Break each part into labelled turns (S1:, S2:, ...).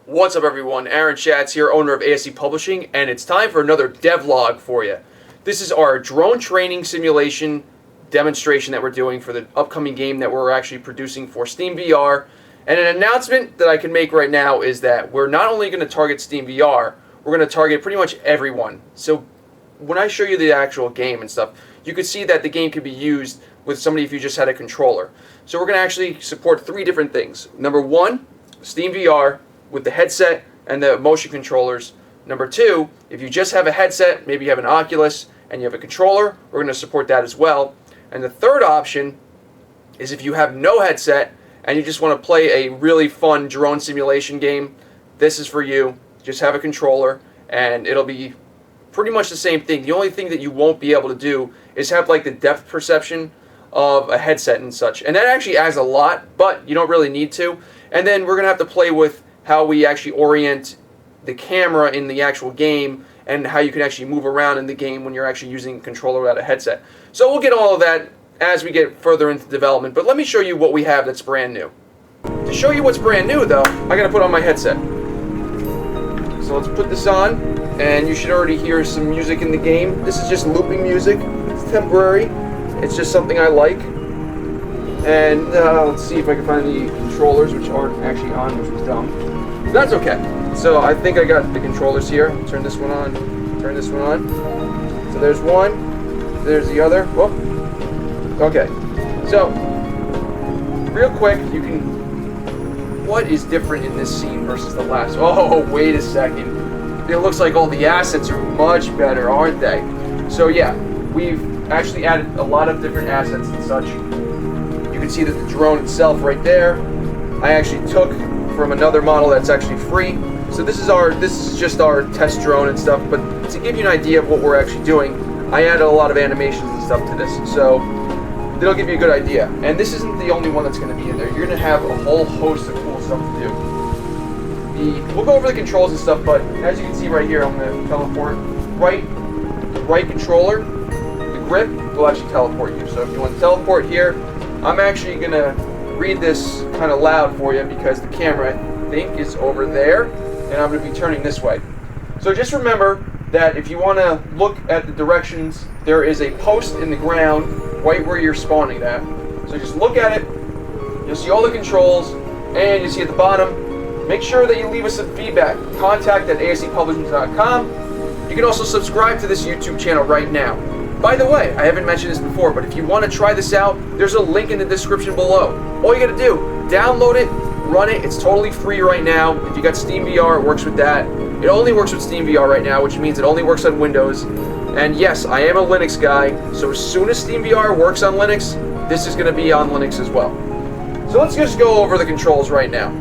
S1: What's up everyone, Aaron Schatz here, owner of ASE Publishing, and it's time for another devlog for you. This is our drone training simulation demonstration that we're doing for the upcoming game that we're actually producing for SteamVR. And an announcement that I can make right now is that we're not only going to target SteamVR, we're going to target pretty much everyone. So when I show you the actual game and stuff, you can see that the game can be used with somebody if you just had a controller. So we're going to actually support three different things. Number one, SteamVR with the headset and the motion controllers. Number two, if you just have a headset, maybe you have an Oculus and you have a controller, we're going to support that as well. And the third option is if you have no headset and you just want to play a really fun drone simulation game, this is for you. Just have a controller and it'll be pretty much the same thing. The only thing that you won't be able to do is have like the depth perception of a headset and such. And that actually adds a lot, but you don't really need to. And then we're going to have to play with how we actually orient the camera in the actual game and how you can actually move around in the game when you're actually using a controller without a headset. So we'll get all of that as we get further into development, but let me show you what we have that's brand new. To show you what's brand new though, I gotta put on my headset. So let's put this on, and you should already hear some music in the game. This is just looping music. It's temporary. It's just something I like. And let's see if I can find the controllers, which aren't actually on, which is dumb. That's okay. So I think I got the controllers here. Turn this one on. Turn this one on. So there's one. There's the other. Whoop. Okay. So real quick, you can. What is different in this scene versus the last? Oh, wait a second. It looks like all the assets are much better, aren't they? So yeah, we've actually added a lot of different assets and such. You can see that the drone itself right there, I actually took from another model that's actually free. So this is just our test drone and stuff, but to give you an idea of what we're actually doing, I added a lot of animations and stuff to this. So that'll give you a good idea. And this isn't the only one that's going to be in there. You're going to have a whole host of cool stuff to do. We'll go over the controls and stuff, but as you can see right here on the teleport, right controller, the grip will actually teleport you. So if you want to teleport here, I'm actually going to read this kind of loud for you because the camera, I think, is over there, and I'm going to be turning this way. So just remember that if you want to look at the directions, there is a post in the ground right where you're spawning at. So just look at it, you'll see all the controls, and you see at the bottom, make sure that you leave us some feedback. Contact at asepublishing.com. You can also subscribe to this YouTube channel right now. By the way, I haven't mentioned this before, but if you want to try this out, there's a link in the description below. All you gotta do, download it, run it. It's totally free right now. If you got SteamVR, it works with that. It only works with SteamVR right now, which means it only works on Windows. And yes, I am a Linux guy, so as soon as SteamVR works on Linux, this is gonna be on Linux as well. So let's just go over the controls right now.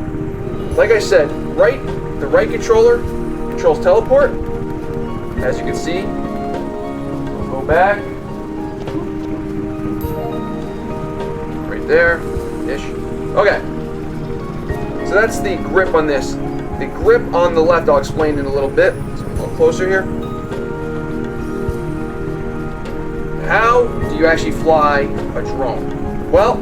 S1: Like I said, the right controller controls teleport. As you can see, go back, right there, ish. Okay, so that's the grip on this. The grip on the left, I'll explain in a little bit. So a little closer here. How do you actually fly a drone? Well,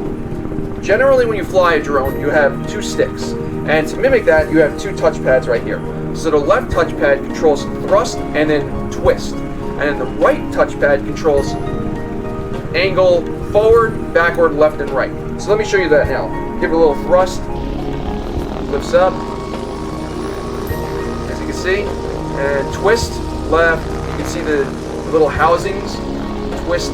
S1: generally when you fly a drone, you have two sticks. And to mimic that, you have two touchpads right here. So the left touchpad controls thrust and then twist. And then the right touchpad controls angle forward, backward, left, and right. So let me show you that now. Give it a little thrust, lifts up, as you can see, and twist, left. You can see the little housings, twist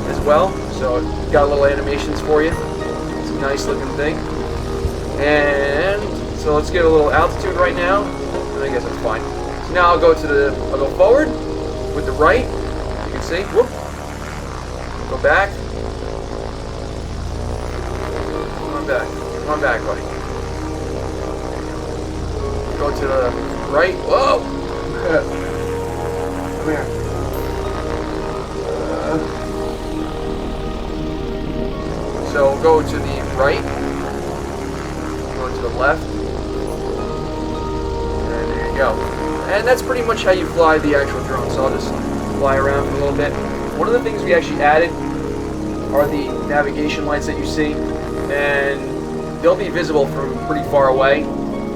S1: as well. So it got little animations for you. It's a nice looking thing. And so let's get a little altitude right now. And I guess that's fine. So now I'll go forward with the right. You can see. Whoop. Go back. Come on back. Come on back, buddy. Go to the right. Whoa! Come here. So we'll go to the right. Go to the left. And there you go. And that's pretty much how you fly the actual drone. So I'll just fly around for a little bit. One of the things we actually added are the navigation lights that you see, and they'll be visible from pretty far away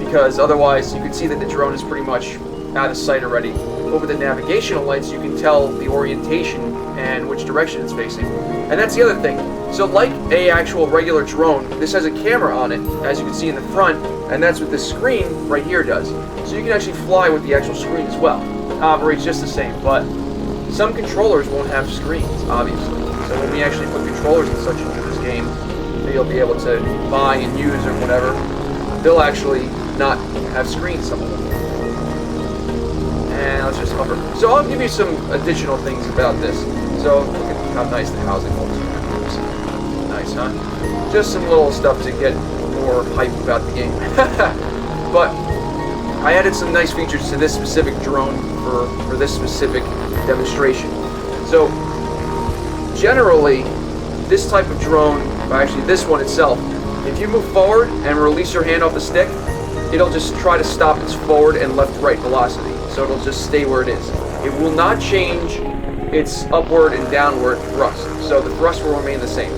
S1: because otherwise you can see that the drone is pretty much out of sight already. But with the navigational lights, you can tell the orientation and which direction it's facing. And that's the other thing. So like a actual regular drone, this has a camera on it, as you can see in the front, and that's what this screen right here does. So you can actually fly with the actual screen as well. It operates just the same, but some controllers won't have screens, obviously. So when we actually put controllers and such into this game that you'll be able to buy and use or whatever, they'll actually not have screens, some of them. And let's just hover. So I'll give you some additional things about this. So look at how nice the housing looks. Nice, huh? Just some little stuff to get more hype about the game. But I added some nice features to this specific drone for this specific demonstration. So generally, this type of drone, or actually this one itself, if you move forward and release your hand off the stick, it'll just try to stop its forward and left-right velocity. So it'll just stay where it is. It will not change its upward and downward thrust. So the thrust will remain the same.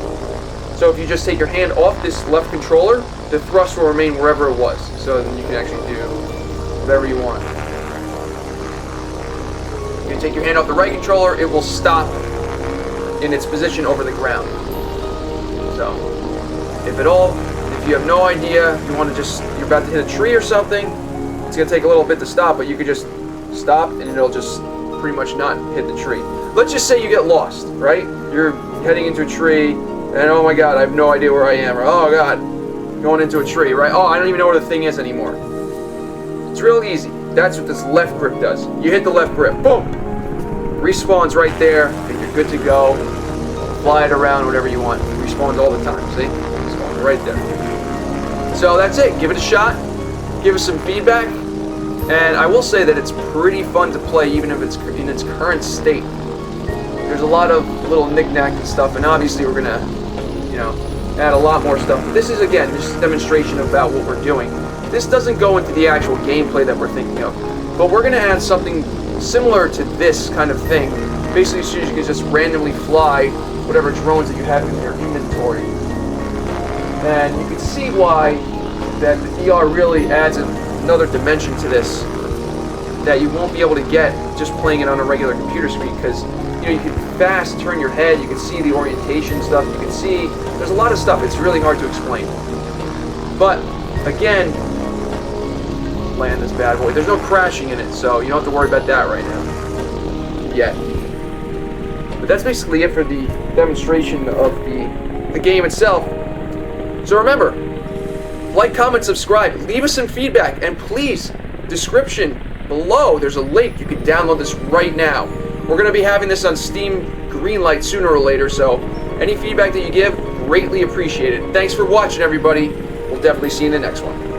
S1: So if you just take your hand off this left controller, the thrust will remain wherever it was. So then you can actually do whatever you want. You take your hand off the right controller, it will stop in its position over the ground. So if you have no idea, you want to you're about to hit a tree or something, it's going to take a little bit to stop, but you could just stop and it'll just pretty much not hit the tree. Let's just say you get lost, right? You're heading into a tree and oh my god, I have no idea where I am, or oh god, going into a tree, right? Oh, I don't even know where the thing is anymore. It's real easy. That's what this left grip does. You hit the left grip, boom! Respawns right there, and you're good to go. Fly it around, whatever you want. It respawns all the time, see? Respawns right there. So that's it. Give it a shot. Give us some feedback. And I will say that it's pretty fun to play, even if it's in its current state. There's a lot of little knick-knack and stuff, and obviously we're gonna, add a lot more stuff. But this is, again, just a demonstration about what we're doing. This doesn't go into the actual gameplay that we're thinking of, but we're gonna add something similar to this kind of thing. Basically, so you can just randomly fly whatever drones that you have in your inventory. And you can see why that the VR really adds another dimension to this that you won't be able to get just playing it on a regular computer screen, because you can fast turn your head, you can see the orientation stuff, you can see there's a lot of stuff. It's really hard to explain. But again, land this bad boy. There's no crashing in it, so you don't have to worry about that right now. Yet. But that's basically it for the demonstration of the game itself. So remember, like, comment, subscribe, leave us some feedback, and please, description below, there's a link. You can download this right now. We're going to be having this on Steam Greenlight sooner or later, so any feedback that you give, greatly appreciated. Thanks for watching, everybody. We'll definitely see you in the next one.